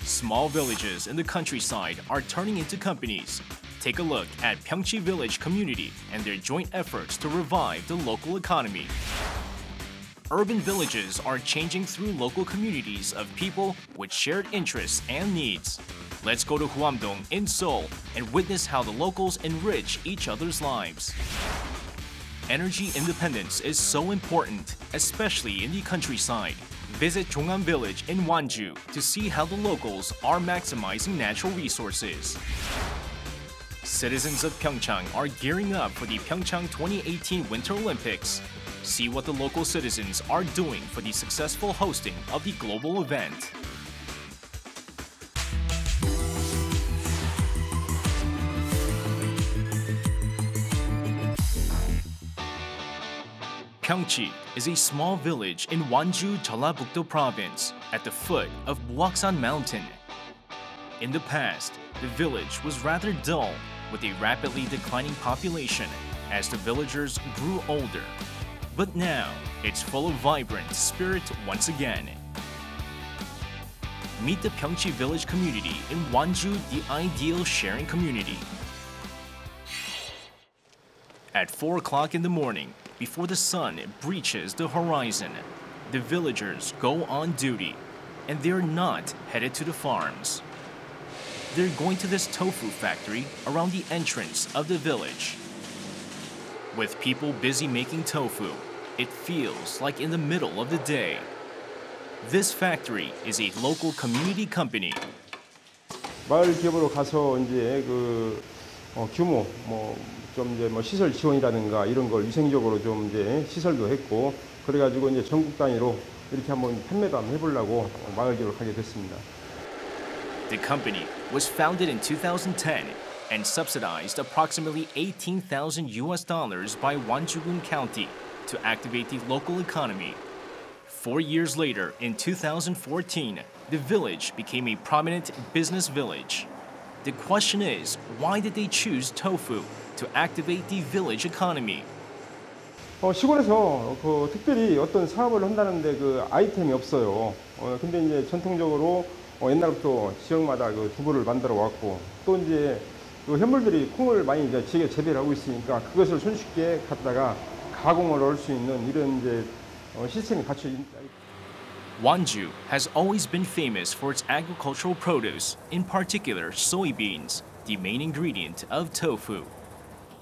Small villages in the countryside are turning into companies. Take a look at Pyeongchi Village community and their joint efforts to revive the local economy. Urban villages are changing through local communities of people with shared interests and needs. Let's go to Huam-dong in Seoul and witness how the locals enrich each other's lives. Energy independence is so important, especially in the countryside. Visit Jeollabuk-do Village in Wanju to see how the locals are maximizing natural resources. Citizens of PyeongChang are gearing up for the PyeongChang 2018 Winter Olympics. See what the local citizens are doing for the successful hosting of the global event. Pyeongchi is a small village in Wanju, Jeollabuk-do Province, at the foot of Moksan Mountain. In the past, the village was rather dull, with a rapidly declining population as the villagers grew older. But now, it's full of vibrant spirit once again. Meet the Pyeongchi Village community in Wanju, the ideal sharing community. At 4 o'clock in the morning, before the sun breaches the horizon, the villagers go on duty, and they're not headed to the farms. They're going to this tofu factory around the entrance of the village. With people busy making tofu, it feels like in the middle of the day. This factory is a local community company. 마을 기업으로 가서 이제 규모 좀 이제 시설 지원이라든가 이런 걸 위생적으로 좀 이제 시설도 했고 그래가지고 이제 전국 단위로 이렇게 한번 판매도 한번 해보려고 마을 기업으로 가게 됐습니다. The company was founded in 2010 and subsidized approximately $18,000 by Wanju-gun County to activate the local economy. 4 years later, in 2014, the village became a prominent business village. The question is, why did they choose tofu to activate the village economy? 시골에서 특별히 어떤 사업을 한다는데 아이템이 없어요. 근데 이제 전통적으로 옛날부터 지역마다 두부를 만들어 왔고 또 이제 현물들이 콩을 많이 이제 지역에 재배를 하고 있으니까 그것을 손쉽게 갖다가 가공을 할 수 있는 이런 이제 시스템이 갖춰져 있다. Wanju has always been famous for its agricultural produce, in particular soybeans, the main ingredient of tofu.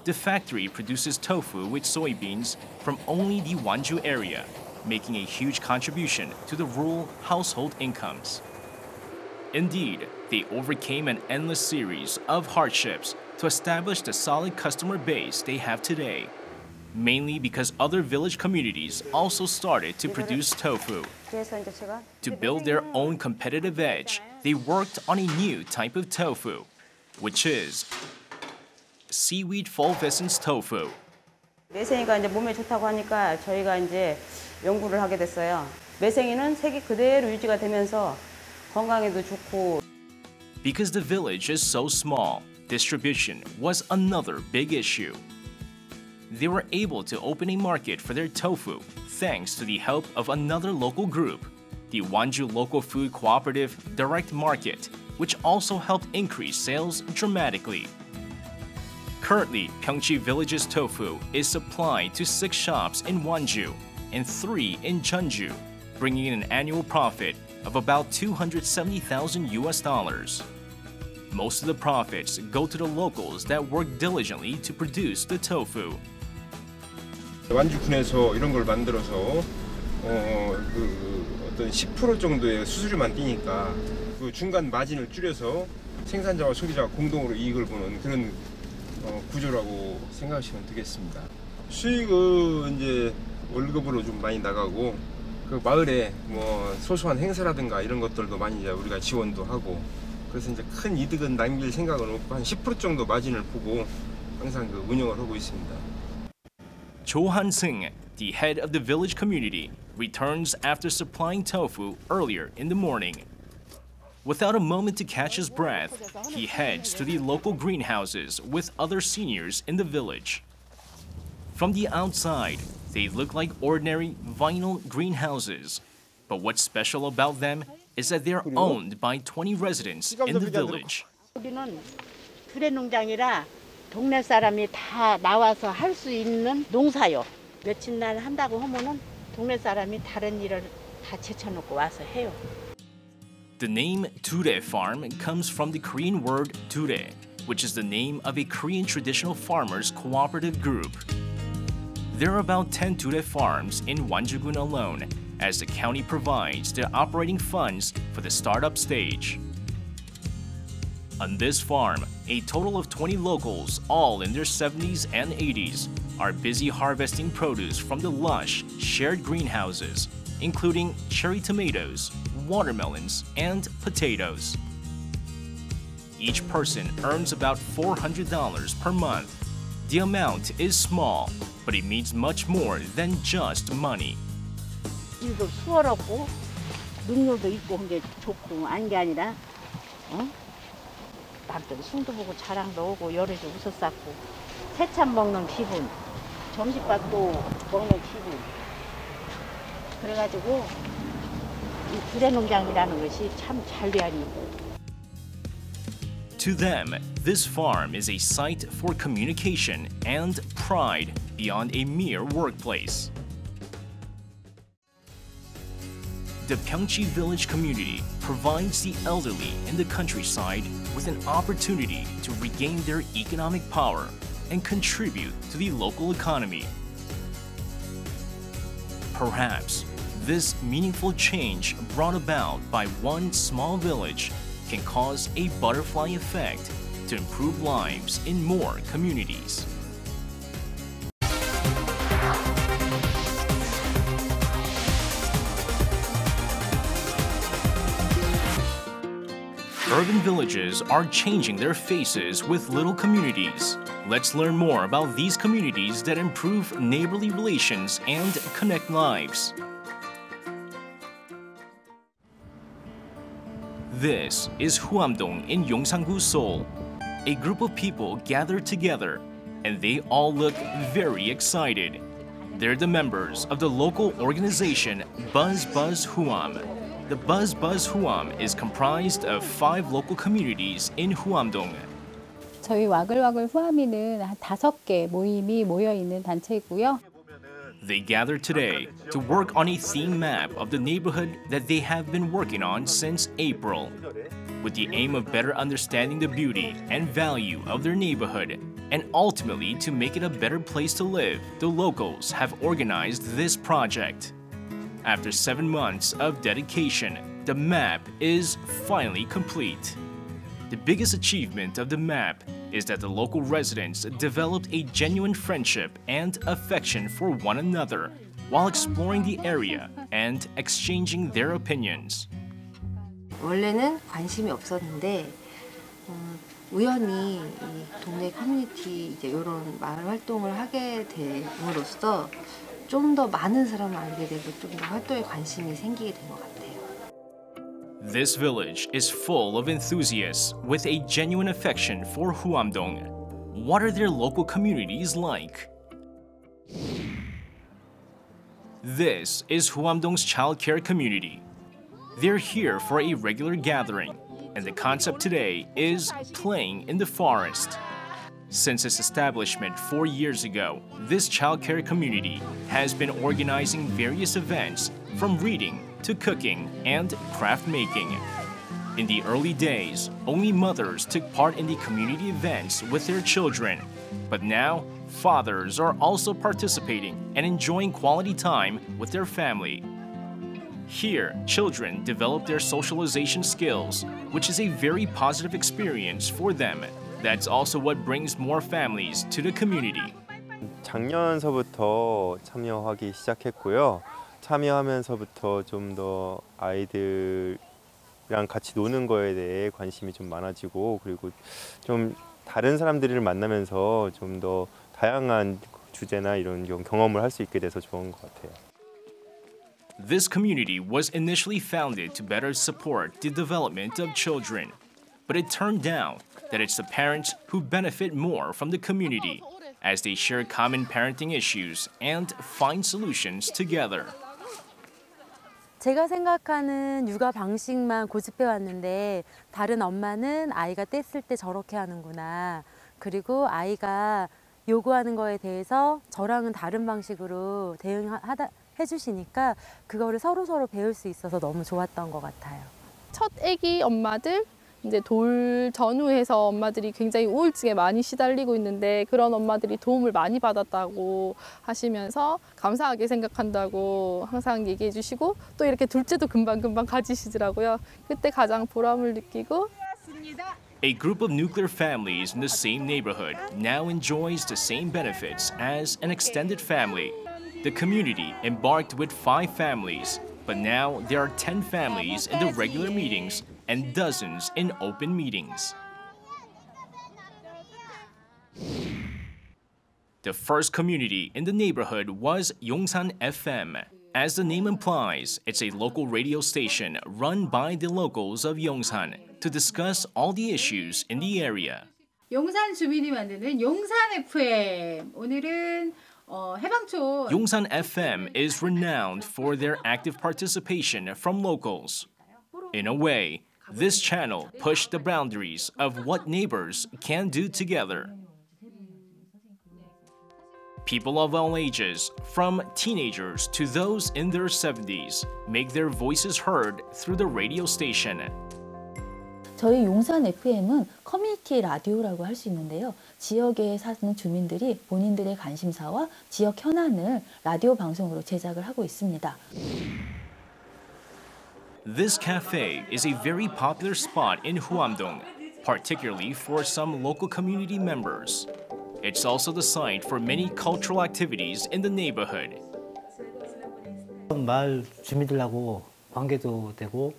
The factory produces tofu with soybeans from only the Wanju area, making a huge contribution to the rural household incomes. Indeed, they overcame an endless series of hardships to establish the solid customer base they have today, mainly because other village communities also started to produce tofu. To build their own competitive edge, they worked on a new type of tofu, which is seaweed fulvescence tofu. 매생이가 이제 몸에 좋다고 하니까 저희가 이제 연구를 하게 됐어요. 매생이는 색이 그대로 유지가 되면서 건강에도 좋고. Because the village is so small, distribution was another big issue. They were able to open a market for their tofu thanks to the help of another local group, the Wanju Local Food Cooperative Direct Market, which also helped increase sales dramatically. Currently, Pyeongchi Village's tofu is supplied to 6 shops in Wanju and 3 in Jeonju, bringing in an annual profit of about $270,000. Most of the profits go to the locals that work diligently to produce the tofu. 완주군에서 이런 걸 만들어서 어떤 10% 정도의 수수료만 띄니까 중간 마진을 줄여서 생산자와 소비자가 공동으로 이익을 보는 그런 구조라고 생각하시면 되겠습니다. 수익은 이제 월급으로 좀 많이 나가고 마을에 소소한 행사라든가 이런 것들도 많이 이제 우리가 지원도 하고 그래서 이제 큰 이득은 남길 생각은 없고 한 10% 정도 마진을 보고 항상 운영을 하고 있습니다. Cho Han-seung, the head of the village community, returns after supplying tofu earlier in the morning. Without a moment to catch his breath, he heads to the local greenhouses with other seniors in the village. From the outside, they look like ordinary vinyl greenhouses. But what's special about them is that they're owned by 20 residents in the village. 여기는 두레 농장이라 동네 사람이 다 나와서 할 수 있는 농사요. 며칠 날 한다고 하면은 동네 사람이 다른 일을 다 제쳐놓고 와서 해요. The name Dure Farm comes from the Korean word Dure, which is the name of a Korean traditional farmers cooperative group. There are about 10 Dure farms in Wanju alone, as the county provides the operating funds for the startup stage. On this farm, a total of 20 locals, all in their 70s and 80s, are busy harvesting produce from the lush, shared greenhouses, including cherry tomatoes, watermelons, and potatoes. Each person earns about $400 per month. The amount is small, but it means much more than just money. 일도 수월하고 능률도 있고 한 게 좋고 아닌 게 아니라 남들 숭도 보고 자랑도 오고 여럿이 웃었었고 새참 먹는 기분, 점심밥도 먹는 기분. 그래가지고 이 두레 농장이라는 것이 참 잘 돼야 있고. To them, this farm is a site for communication and pride beyond a mere workplace. The Pyeongchi Village community provides the elderly in the countryside with an opportunity to regain their economic power and contribute to the local economy. Perhaps this meaningful change brought about by one small village can cause a butterfly effect to improve lives in more communities. Urban villages are changing their faces with little communities. Let's learn more about these communities that improve neighborly relations and connect lives. This is Huam-dong in Yongsan-gu, Seoul. A group of people gathered together, and they all look very excited. They're the members of the local organization Buzz Huam. The Buzz Huam is comprised of 5 local communities in Huam-dong. 저희 와글와글 후아미는 한 5개 모임이 모여 있는 단체이고요. They gathered today to work on a theme map of the neighborhood that they have been working on since April, with the aim of better understanding the beauty and value of their neighborhood, and ultimately to make it a better place to live. The locals have organized this project. After 7 months of dedication, the map is finally complete. The biggest achievement of the map is that the local residents developed a genuine friendship and affection for one another while exploring the area and exchanging their opinions. 원래는 관심이 없었는데 우연히 이 동네 커뮤니티 이제 이런 마을 활동을 하게 됨으로써 좀 더 많은 사람을 알게 되고 좀 더 활동에 관심이 생기게 된 것 같아요. This village is full of enthusiasts with a genuine affection for Huam-dong. What are their local communities like? This is Huam-dong's childcare community. They're here for a regular gathering, and the concept today is playing in the forest. Since its establishment 4 years ago, this childcare community has been organizing various events from reading to cooking and craft making. In the early days, only mothers took part in the community events with their children. But now, fathers are also participating and enjoying quality time with their family. Here, children develop their socialization skills, which is a very positive experience for them. That's also what brings more families to the community. 작년서부터 참여하기 시작했고요. 참여하면서부터 좀 더 아이들이랑 같이 노는 거에 대해 관심이 좀 많아지고 그리고 좀 다른 사람들을 만나면서 좀 더 다양한 주제나 이런 경험을 할 수 있게 돼서 좋은 것 같아요. This community was initially founded to better support the development of children, but it turned out that it's the parents who benefit more from the community as they share common parenting issues and find solutions together. 제가 생각하는 육아 방식만 고집해 왔는데 다른 엄마는 아이가 뗐을 때 저렇게 하는구나. 그리고 아이가 요구하는 거에 대해서 저랑은 다른 방식으로 해주시니까 그거를 서로 배울 수 있어서 너무 좋았던 것 같아요. 첫 아기 엄마들, 이제 돌 전후해서 엄마들이 굉장히 우울증에 많이 시달리고 있는데 그런 엄마들이 도움을 많이 받았다고 하시면서 감사하게 생각한다고 항상 얘기해 주시고 또 이렇게 둘째도 금방 가지시더라고요. 그때 가장 보람을 느끼고. A group of nuclear families in the same neighborhood now enjoys the same benefits as an extended family. The community embarked with 5 families, but now there are 10 families in the regular meetings and dozens in open meetings. The first community in the neighborhood was Yongsan FM. As the name implies, it's a local radio station run by the locals of Yongsan to discuss all the issues in the area. 용산 주민이 만드는 용산 FM. 오늘은 해방촌. Yongsan FM is renowned for their active participation from locals. In a way, this channel pushed the boundaries of what neighbors can do together. People of all ages, from teenagers to those in their 70s, make their voices heard through the radio station. 저희 용산 FM은 커뮤니티 라디오라고 할 수 있는데요. 지역에 사는 주민들이 본인들의 관심사와 지역 현안을 라디오 방송으로 제작을 하고 있습니다. This cafe is a very popular spot in Huam-dong, particularly for some local community members. It's also the site for many cultural activities in the neighborhood. 마을 주민들하고 관계도 되고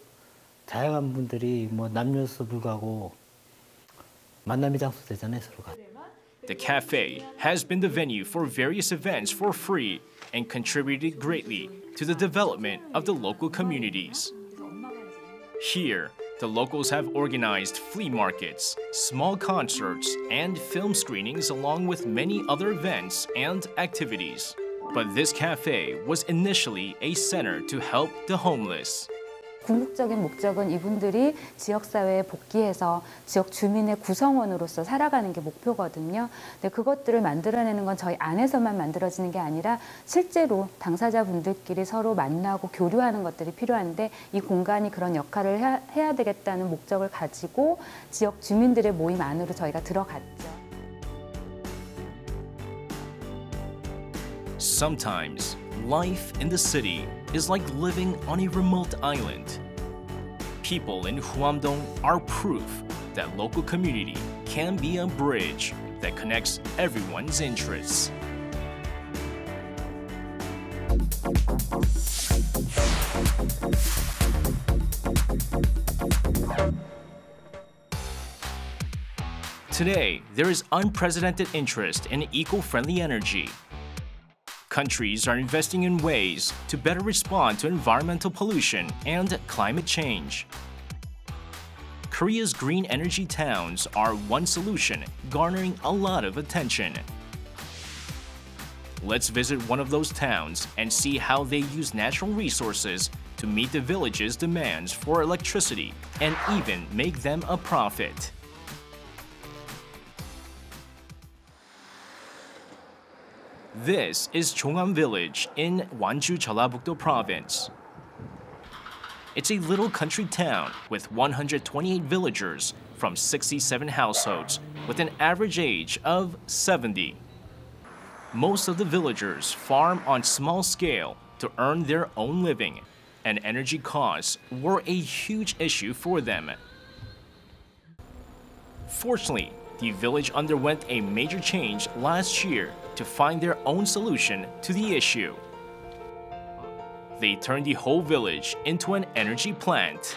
다양한 분들이 남녀노소 불구하고 만남의 장소 되잖아요, 서로가. The cafe has been the venue for various events for free and contributed greatly to the development of the local communities. Here, the locals have organized flea markets, small concerts, and film screenings along with many other events and activities. But this cafe was initially a center to help the homeless. 궁극적인 목적은 이분들이 지역사회에 복귀해서 지역 주민의 구성원으로서 살아가는 게 목표거든요. 근데 그것들을 만들어내는 건 저희 안에서만 만들어지는 게 아니라 실제로 당사자분들끼리 서로 만나고 교류하는 것들이 필요한데 이 공간이 그런 역할을 해야 되겠다는 목적을 가지고 지역 주민들의 모임 안으로 저희가 들어갔죠. Sometimes, life in the city is like living on a remote island. People in Huam-dong are proof that local community can be a bridge that connects everyone's interests. Today, there is unprecedented interest in eco-friendly energy. Countries are investing in ways to better respond to environmental pollution and climate change. Korea's green energy towns are one solution garnering a lot of attention. Let's visit one of those towns and see how they use natural resources to meet the village's demands for electricity and even make them a profit. This is Chongham Village in Wanju, Jeollabuk-do Province. It's a little country town with 128 villagers from 67 households with an average age of 70. Most of the villagers farm on small scale to earn their own living, and energy costs were a huge issue for them. Fortunately, the village underwent a major change last year to find their own solution to the issue. They turned the whole village into an energy plant.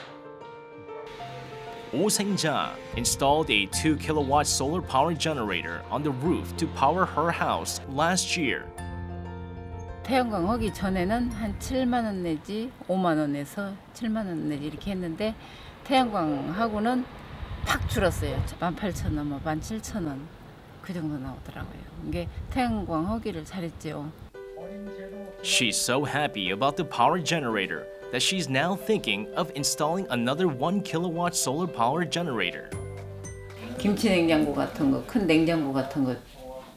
Oh Seng-ja installed a 2-kilowatt solar power generator on the roof to power her house last year. 태양광 하기 전에는 한 7만 원 내지 5만 원에서 7만 원 내지 이렇게 했는데 태양광 하고는 팍 줄었어요. 18,000원, 17,000원 그 정도 나오더라고요. 이게 태양광 하기를 잘했죠. She's so happy about the power generator that she's now thinking of installing another 1 kilowatt solar power generator. 김치 냉장고 같은 거, 큰 냉장고 같은 거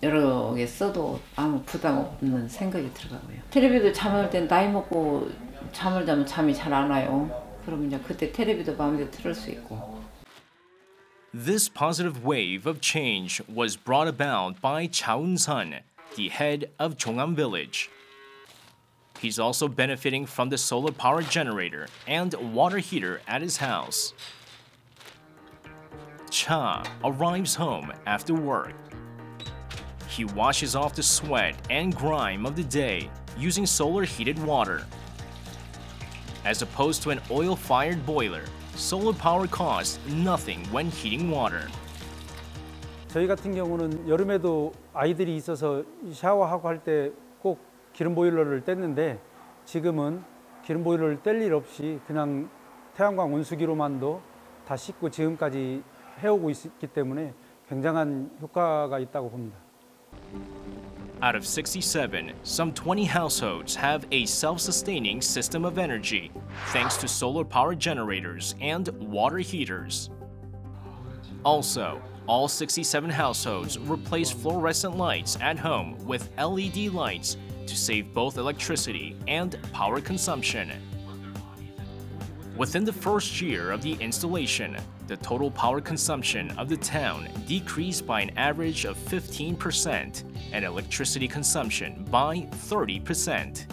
여러 개 써도 아무 부담 없는 생각이 들어가고요. 텔레비도 잠을 땐 나이 먹고 잠을 자면 잠이 잘 안 와요. 그럼 이제 그때 텔레비도 마음대로 틀을 수 있고. This positive wave of change was brought about by Cha Eun-sun, the head of Chongham Village. He's also benefiting from the solar power generator and water heater at his house. Cha arrives home after work. He washes off the sweat and grime of the day using solar heated water. As opposed to an oil-fired boiler, solar power costs nothing when heating water. 저희 같은 경우는 여름에도 아이들이 있어서 샤워하고 할 때 꼭 기름 보일러를 뗐는데 지금은 기름 보일러를 뗄 일 없이 그냥 태양광 온수기로만도 다 씻고 지금까지 해오고 있기 때문에 굉장한 효과가 있다고 봅니다. Out of 67, some 20 households have a self-sustaining system of energy thanks to solar power generators and water heaters. Also, all 67 households replace fluorescent lights at home with LED lights to save both electricity and power consumption. Within the first year of the installation, the total power consumption of the town decreased by an average of 15% and electricity consumption by 30%.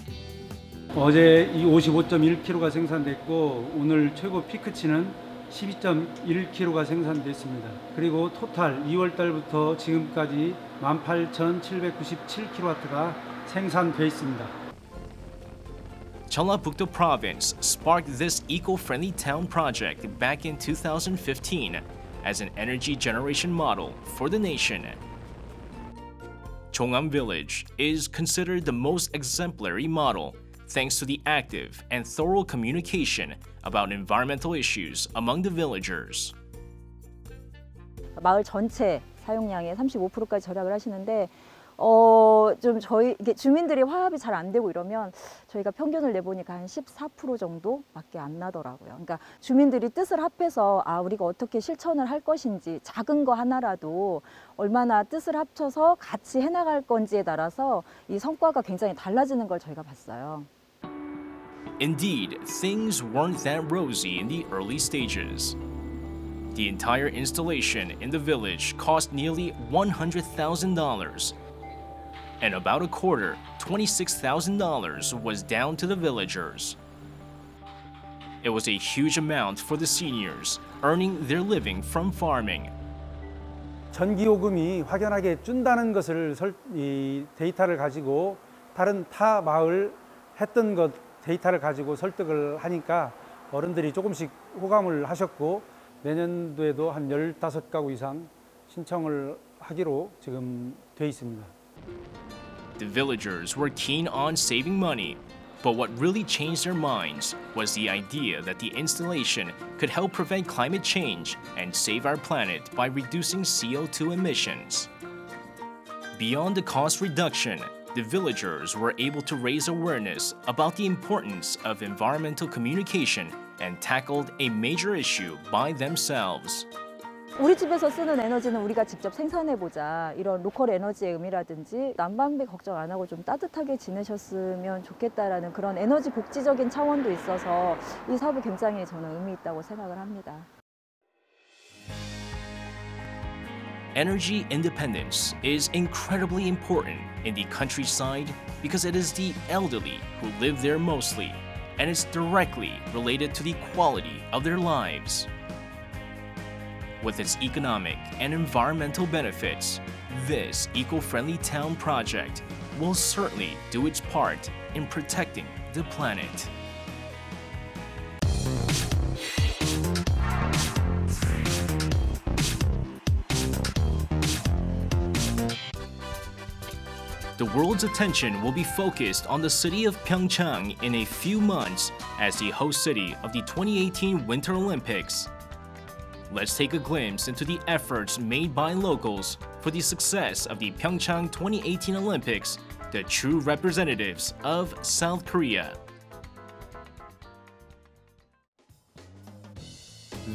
어제 이 55.1kg가 생산됐고 오늘 최고 피크치는 12.1kg가 생산됐습니다. 그리고 토탈 2월 달부터 지금까지 18,797kW가 생산돼 있습니다. Jeollabuk-do Province sparked this eco-friendly town project back in 2015 as an energy generation model for the nation. Chongham Village is considered the most exemplary model thanks to the active and thorough communication about environmental issues among the villagers. 마을 전체 사용량의 35%까지 절약을 하시는데 좀 저희 이게 주민들이 화합이 잘 안 되고 이러면 저희가 평균을 내보니까 한 14% 정도밖에 안 나더라고요. 그러니까 주민들이 뜻을 합해서 우리가 어떻게 실천을 할 것인지 작은 거 하나라도 얼마나 뜻을 합쳐서 같이 해나갈 건지에 따라서 이 성과가 굉장히 달라지는 걸 저희가 봤어요. Indeed, things weren't that rosy in the early stages. The entire installation in the village cost nearly $100,000. And about a quarter, $26,000 was down to the villagers. It was a huge amount for the seniors, earning their living from farming. 전기요금이 확연하게 준다는 것을 이 데이터를 가지고 다른 타 마을 했던 것 데이터를 가지고 설득을 하니까 어른들이 조금씩 호감을 하셨고 내년도에도 한 15가구 이상 신청을 하기로 지금 돼 있습니다. The villagers were keen on saving money, but what really changed their minds was the idea that the installation could help prevent climate change and save our planet by reducing CO2 emissions. Beyond the cost reduction, the villagers were able to raise awareness about the importance of environmental communication and tackled a major issue by themselves. 우리 집에서 쓰는 에너지는 우리가 직접 생산해보자. 이런 로컬 에너지의 의미라든지 난방비 걱정 안 하고 좀 따뜻하게 지내셨으면 좋겠다라는 그런 에너지 복지적인 차원도 있어서 이 사업이 굉장히 저는 의미 있다고 생각을 합니다. Energy independence is incredibly important in the countryside because it is the elderly who live there mostly, and it's directly related to the quality of their lives. With its economic and environmental benefits, this eco-friendly town project will certainly do its part in protecting the planet. The world's attention will be focused on the city of PyeongChang in a few months as the host city of the 2018 Winter Olympics. Let's take a glimpse into the efforts made by locals for the success of the PyeongChang 2018 Olympics, the true representatives of South Korea.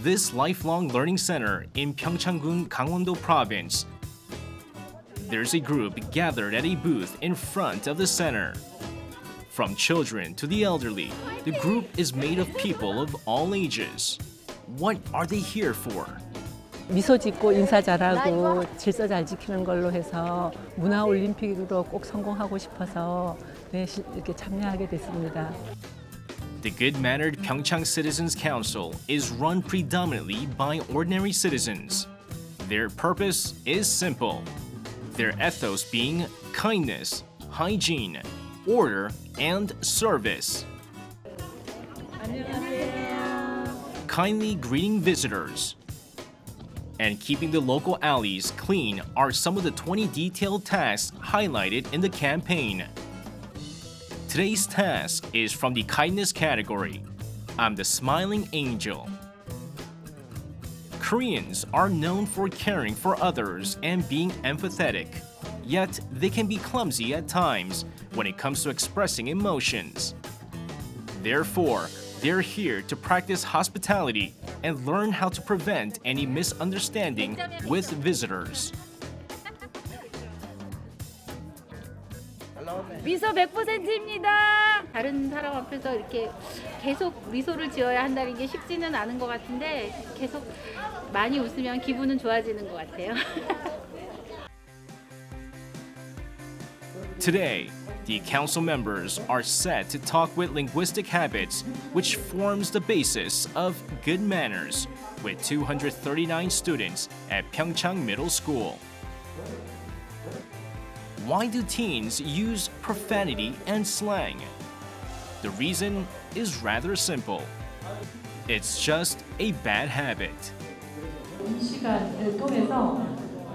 this lifelong learning center in PyeongChang-gun, Gangwon-do Province, there's a group gathered at a booth in front of the center. From children to the elderly, the group is made of people of all ages. What are they here for? 미소 짓고 인사 잘하고 질서 잘 지키는 걸로 해서 문화 올림픽으로 꼭 성공하고 싶어서 이렇게 참여하게 됐습니다. The Good-Mannered PyeongChang Citizens Council is run predominantly by ordinary citizens. Their purpose is simple. Their ethos being kindness, hygiene, order, and service. Kindly greeting visitors and keeping the local alleys clean are some of the 20 detailed tasks highlighted in the campaign. Today's task is from the kindness category. I'm the smiling angel. Koreans are known for caring for others and being empathetic, yet they can be clumsy at times when it comes to expressing emotions. Therefore, they're here to practice hospitality and learn how to prevent any misunderstanding with visitors. 미소 100%입니다. 다른 사람 앞에서 이렇게 계속 미소를 지어야 한다는 게 쉽지는 않은 것 같은데 계속 많이 웃으면 기분은 좋아지는 것 같아요. Today, the council members are set to talk with linguistic habits, which forms the basis of good manners, with 239 students at PyeongChang Middle School. Why do teens use profanity and slang? The reason is rather simple. It's just a bad habit. 이 시간을 통해서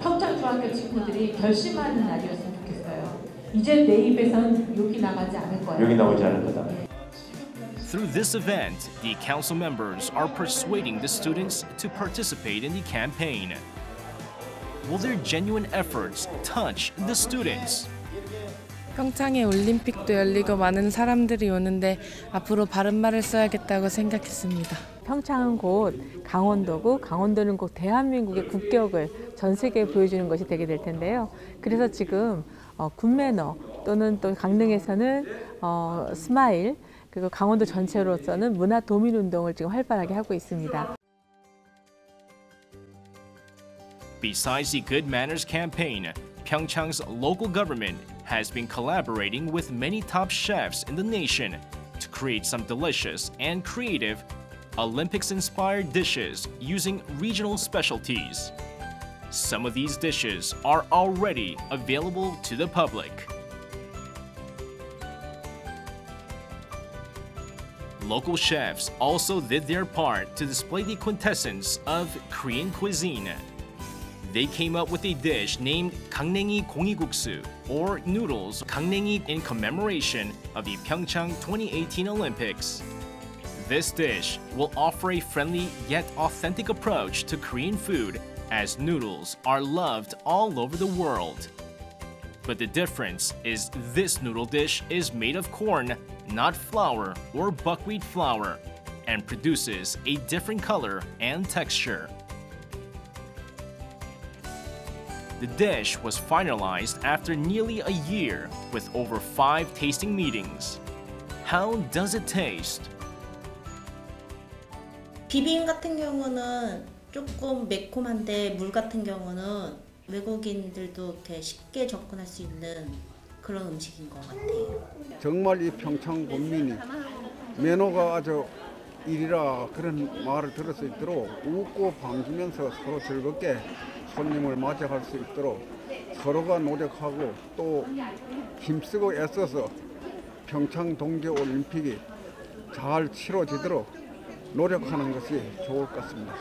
평창중학교 친구들이 결심하는 날이었으면 좋겠어요. 이제 내 입에선 욕이 나가지 않을 거야. 욕이 나오지 않을 거다. Through this event, the council members are persuading the students to participate in the campaign. Will their genuine efforts touch the students? 평창에 올림픽도 열리고 많은 사람들이 오는데 앞으로 바른말을 써야겠다고 생각했습니다. 평창은 곧 강원도고 강원도는 곧 대한민국의 국격을 전 세계에 보여주는 것이 되게 될 텐데요. 그래서 지금 굿매너 또는 또 강릉에서는 스마일 그리고 강원도 전체로서는 문화 도민 운동을 지금 활발하게 하고 있습니다. Besides the Good Manners campaign, PyeongChang's local government has been collaborating with many top chefs in the nation to create some delicious and creative Olympics-inspired dishes using regional specialties. Some of these dishes are already available to the public. Local chefs also did their part to display the quintessence of Korean cuisine. They came up with a dish named 강냉이 공이국수, or noodles 강냉이, in commemoration of the PyeongChang 2018 Olympics. This dish will offer a friendly yet authentic approach to Korean food, as noodles are loved all over the world. But the difference is this noodle dish is made of corn, not flour or buckwheat flour, and produces a different color and texture. The dish was finalized after nearly a year with over 5 tasting meetings. How does it taste? 비빔 같은 경우는 조금 매콤한데 물 같은 경우는 외국인들도 이렇게 쉽게 접근할 수 있는 그런 음식인 것 같아요. 정말 이 평창 국민이 매너가 아주 일이라 그런 말을 들을 수 있도록 웃고 반기면서 서로 즐겁게 손님을 맞이할 수 있도록 서로가 노력하고 또 힘쓰고 애써서 평창 동계올림픽이 잘 치러지도록 노력하는 것이 좋을 것 같습니다.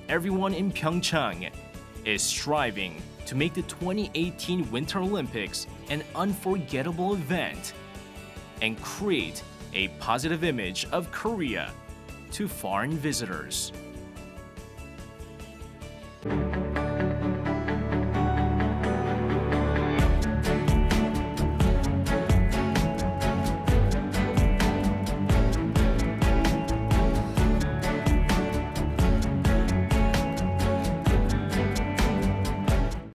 Everyone in PyeongChang is striving to make the 2018 Winter Olympics an unforgettable event and create a positive image of Korea to foreign visitors.